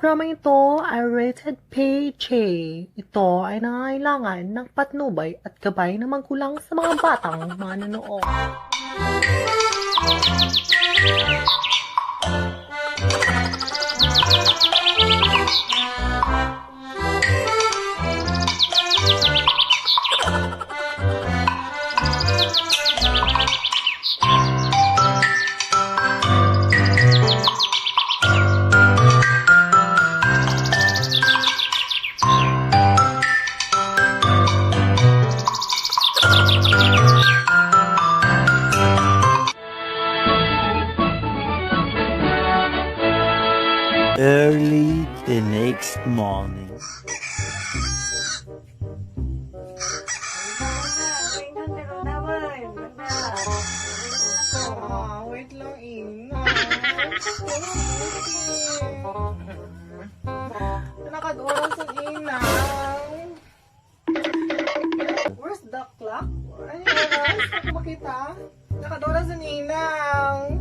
programa ito ay rated PG. Ito ay nangangailangan ng patnubay at gabay ng magulang sa mga batang manonood. Early the next morning. Wait lang, Ina. Nakad-oras ang Ina. Where's the clock? Ano yung oras? Ako makita? Nakad-oras ang Inang.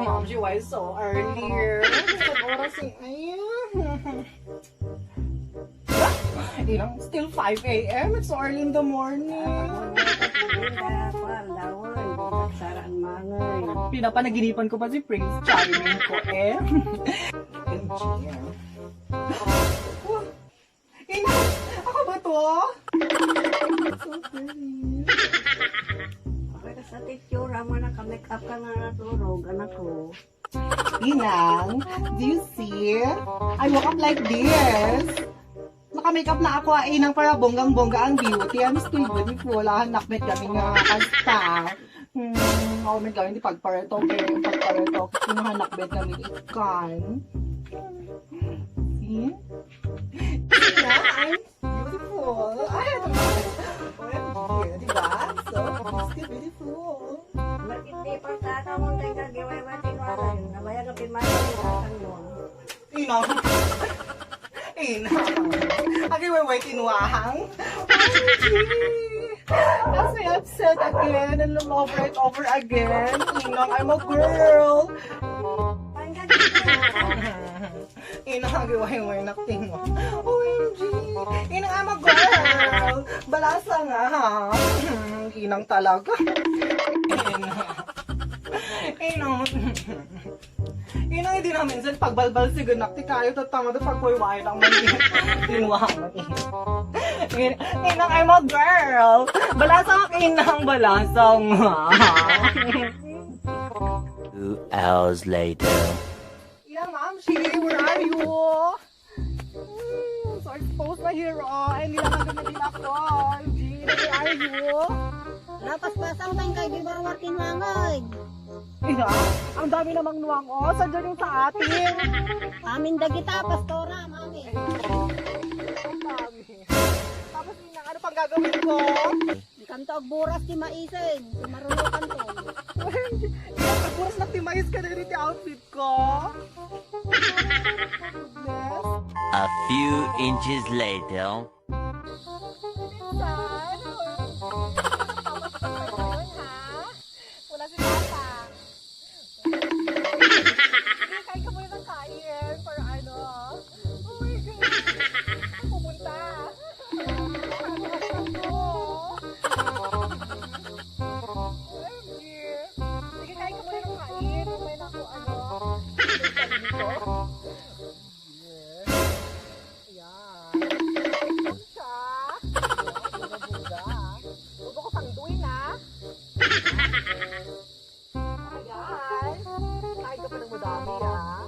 Mom, she was so earlier. Nakad-oras ang Ayun. Inang, still 5 a.m. It's so early in the morning. Pinapanaginipan ko pa si Prince Charming ko eh. Ina, ako ba to? So pretty. Sa titsura mo, naka-make up ka na natulog, anak ko. Inang, do you see? I woke up like this. Naka-makeup na ako inang para bonggang-bongga ang beauty. I'm still beautiful. Hanakmet kami nga kasta. Oh my God, hindi pagpareto. Pagpareto. Kinuhanakbet kami ikan. See? Yeah, I'm beautiful. Ay, OMG, diba? So, still beautiful. Bakit di pagkakawang tayo kagiway ba tinwaran? Nabaya ka pimayan mo. Inang. Agi way tinuahang. OMG! As I upset again and over again. Inang, I'm a girl. Inang, agi way naktingwa. OMG! Inang, I'm a girl. Balasa nga ha. Inang talaga. Inang. Inang, hindi namin sa pagbalbal si ganak ti kayo tatama to pagpuyway lang man tinuwang Inang, I'm a girl. Balasang inang, balasang 2 hours later. Inang, ma'am, where are you? So I exposed my hair and nilaman na din ako. Gina, where are you? Lapas-pasang tayo kay Gibarwar tinwangay. Ina, ang dami namang nuwang saan dyan yung sa atin? Amin dagita, pastora, mami. Ang dami. Tapos Inang, ano pang gagawin ko? Kanto ag buras ti maisin, ti marunong kanto. Pagburas na timayos ka na rin yung outfit ko. Goodness. A few inches later. Saan? Tapos pa ngayon, ha? Wala si Tata. Sige, kain ka muna ng kain. Para ano? Oh my God. Pumunta. Sige, kain ka muna ng kain. May naku, ano? Ayan. Ayan siya. Buga-buga. Huwag ako sangduin, ha? Ayan. Kain ka pa ng madami, ha?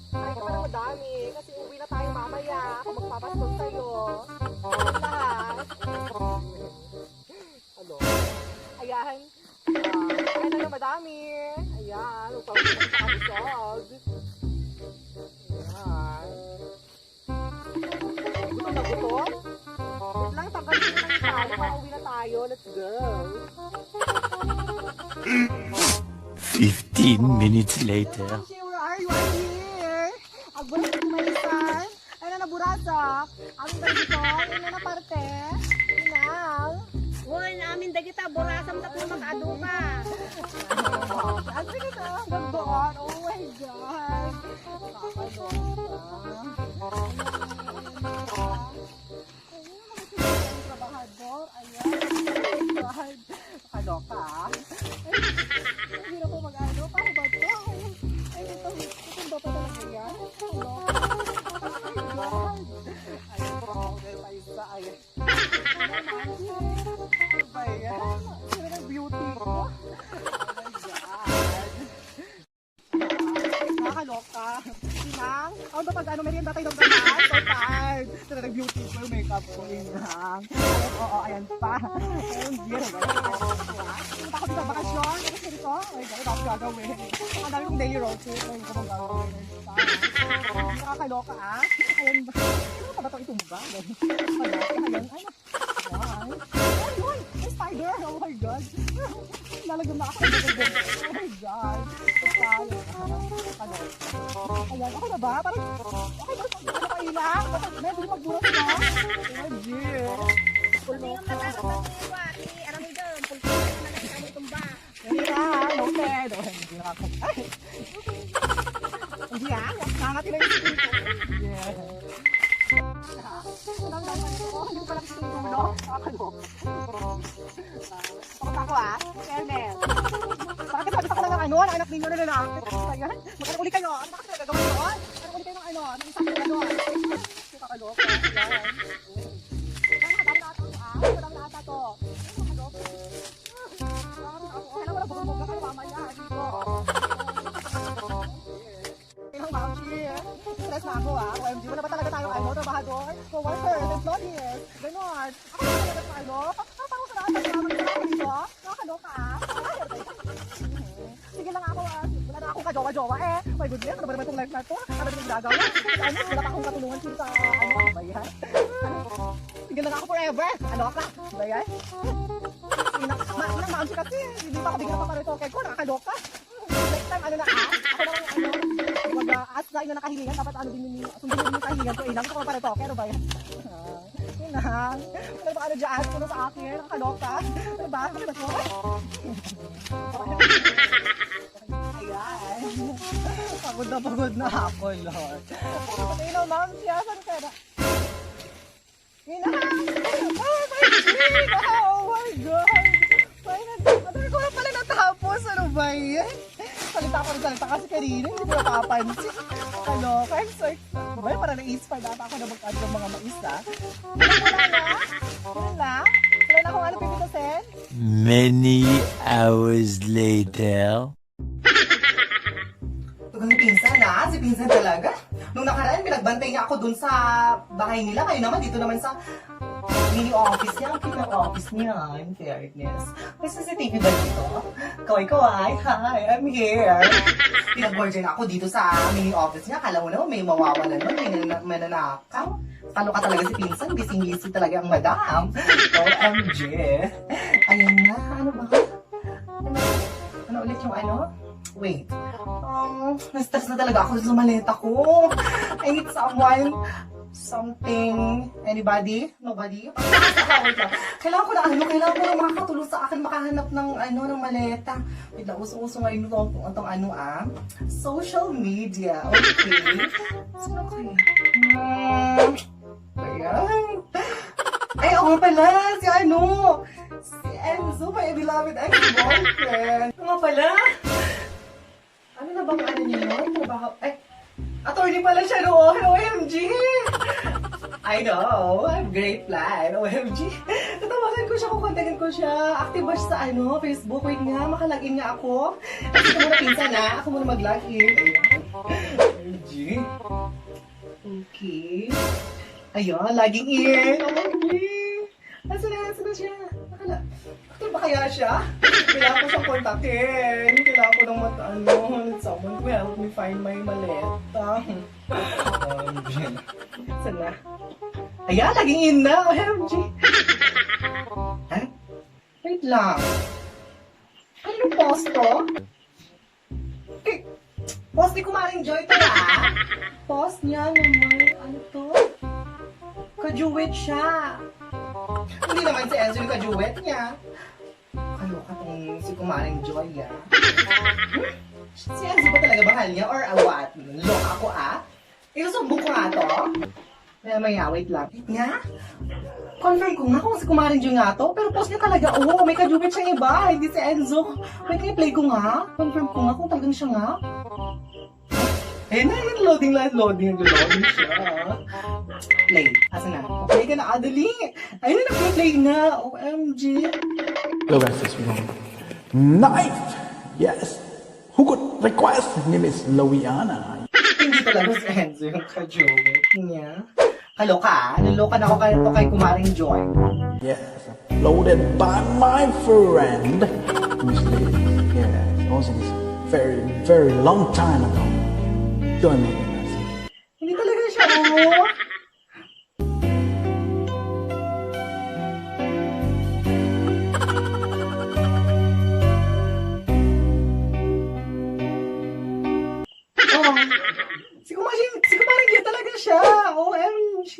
Kain ka pa ng madami. Kasi uwi na tayo mamaya. Ako magpapastol sa'yo. Lahat. Ano? Ayan. Kain na ng madami. Ayan. Huwag pa ako nakabusog. Ayan. Gutom na gutom? Wait lang, tanggalin ko na ng talo. Pauwi na tayo. Let's go. 15 minutes later. Where are you? I'm here. Agburas ko maisan. Ay na naburasak. Ang dito. Ano na parte? Inang. Uy, namin dagita, burasam tapos mag-adu ka. Ang sige na, hanggang doon. Oh my God. Trabahador. Ayan. Nakaloka. Hindi na po mag-ano. Paano ba ito? Ay, ito ba pa talaga yan? Nakaloka. Oh my God. Ayun po. Meron pa isa. Ayun. Ano ba yan? Sino ng beauty ko? Nakakaloka. Inang, ako ba pag ano, merienda tayo ng ganas? So tired. Sila nag-beauty ko yung makeup ko, Inang. Oo, ayan pa. Ayun, dear. Punta ko sa bakasyon. Tapos nito, ay, gano'n ako gagawin. Ang dami kong daily road trip. Ayun ko bang gagawin. Nakakaloka, ah. Ayun ba? Ano pa ba ito itumba? Nakakaloka, ayun. Ay, ayun, may spider. Oh my God. Lalagyan na ako. Oh my God. Ayan, okay na ba? Parang, okay ba? Ano ka ilang? May hindi magburas na? Oh, dear. Hindi yung matarap na siwa. Alam mo dyan, pulpul na naman ang kami tumba. Hindi na, noted. Oh, hindi na ako. Ay! Hindi ah, nangatin na yung skin ko. Yeah. Hindi ko pala gusto yung ulo. Nakakalok. Pakot ako ah, fairness. Bakit sabi ko lang ng ano, ng anak ninyo na lalaki. Ayan, magkano uli kayo? Ano ba kasi nagagawin doon? Ano uli kayo ng ano, ng isang na doon? Nakakalok. Ayan. Madami na ata to ah. Madami na ata to. Nakakalok. Kailan wala bukong na kayo mamaya. Dito. Ilang mauchi. Stress na ako ah. OMG, wala ba talaga tayong ano, trabahador? Co-workers, employees. Ganon. Ako na talaga sa ano? Parang sa lahat ng mga dito. Nakakaloka ah. Sige lang ako ah. Wala na akong kajowa-jowa eh. My goodness, ano ba naman itong life na ito? Ano ba yung gagawa? Ano? Wala pa akong katulungan dito sa ano ba yan? Sige lang ako forever. Ano ka? Ba yan? Maamsi kasi. Hindi pa ako bigyan pa para ito. Kaya ko nakakaloka. Next time ano na ah. Ako naman yung ano. Mag-aas na yun na nakahilingan. Dapat ano din yung sundin yung kahilingan ko. Inang ko para ito. Kaya ba yan? Inang. Ano ba ano dyan? Ano sa akin? Nakakaloka. Ano ba? Ano ba ito? Ayan. Pagod na ako, Lord. Pati na, ma'am, siya, saan ka na? Inang! Oh my God! Oh my God! Madami ko na pala natapos. Ano ba yan? Salita kasi kanina. Hindi ko napapansin. Kaloka. I'm so excited. Ba, parang na-inspire data ako na mag-add ng mga mais-a. Wala na? Wala na akong ano pipitasin? Many hours later. Tugang pinsan na, si pinsan talaga. Nung nakaraan, pinagbantay niya ako dun sa bahay nila. Ngayon naman, dito naman sa mini office niya. Ang cute ng office niya, in fairness. May CCTV ba dito? Kaway-kaway, hi, I'm here. Pinag-board ako dito sa mini office niya. Kala mo naman, may mawawalan nun, may mananakaw. Talo ka talaga si pinsan, busy-busy talaga ang madam. OMG. Ayan na, ano ba? Ano ulit yung ano? Wait. Na-stress na talaga ako sa maleta ko. I need someone. Something. Anybody? Nobody? Kailangan ko na makakatulong sa akin makahanap ng ng maleta. Wait lang, uso-uso ngayon itong social media. Okay. Sino kayo? Ayan. Ay, oo pala. Si Enzo, my beloved ex-boyfriend. Nga pala. Ano na bang niya yun? Trabaho? Attorney pala siya noon. OMG! I know. I have great plan. OMG. Tatawagan ko siya, kukontakin ko siya. Active ba siya sa Facebook? Wait nga, makalagin nga ako. Ito muna pinsan na. Ako muna mag-login. Ayan. OMG. Okay. Ayun, login in. OMG. Asan na siya? Active ba kaya siya? Kailangan ko siyang kontakin. Kailangan ko ng someone to help me find my maleta. OMG. Saan na? Ayan, laging in na. OMG. Ha? Wait lang. Ano yung post to? Post ni Kumaring Joy to Post niya naman. Ano to? Kajuwit siya. Hindi naman si Enzo yung kajuwit niya. Nakakaloka tong si Kumaring Joy, ah. Si Enzo ba talaga mahal niya or what? Loka ako, ah? Isusumbong ko nga to. Maya, wait lang. Nga? Confirm ko nga kung si Kumaring Joy nga to, pero post niya talaga, may kajubit siyang iba, hindi si Enzo. Wait, i-play ko nga. Confirm ko nga kung talagang siya nga. Eh, loading siya. Play. Asa na? Play ka na, Adali. Ayun na, play na. OMG. Hello guys, this is Knife! Yes! Who could request? His name is Loiana. Hindi talaga si Enzo yung kajubit niya. Kaloka, naloka na ako kay Kumaring Joy. Yes, uploaded by my friend, Miss Lee. Yes, also this very, very long time ago. Join me, guys. Hindi talaga siya, oh. Oh, si Kumaring Joy talaga siya. OMG.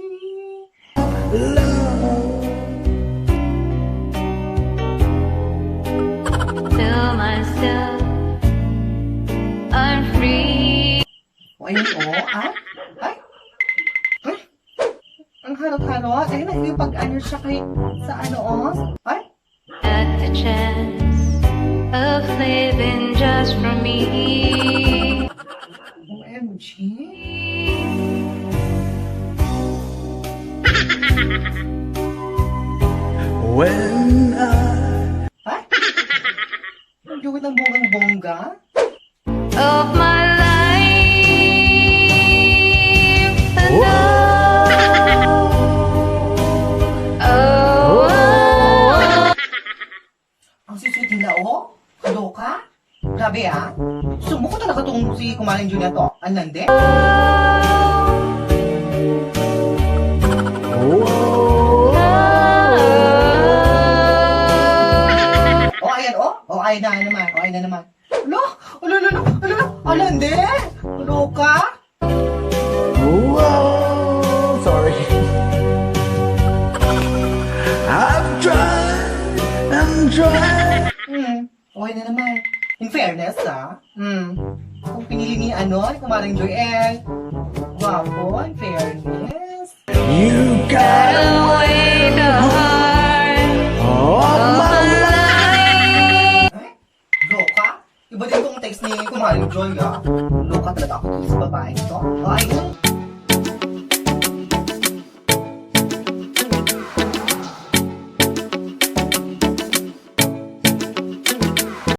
Tell myself I'm free. O, ayun, Ay? Ang harot-harot. Ayun, yung pag-ano siya sa Ay? At the chance of living just for me. OMG. When Ay? Ang gawin ng bonggang-bongga? Of my life. Oh. Ang sisweet nila, Kaloka? Grabe, ah. Sumuko talaga tong si Kumaring Joy na to. Anlande? Ayun na naman. Anlande? Kaloka? Whoa, sorry. I've tried and tried. Okay na naman. In fairness, kung pinili ni Kumaring Joy, guwapo, in fairness. You got Away the heart of my life. Loka? Iba din tong text ni Kumaring Joy, Loka talaga ako dito sa babae to. Ayun.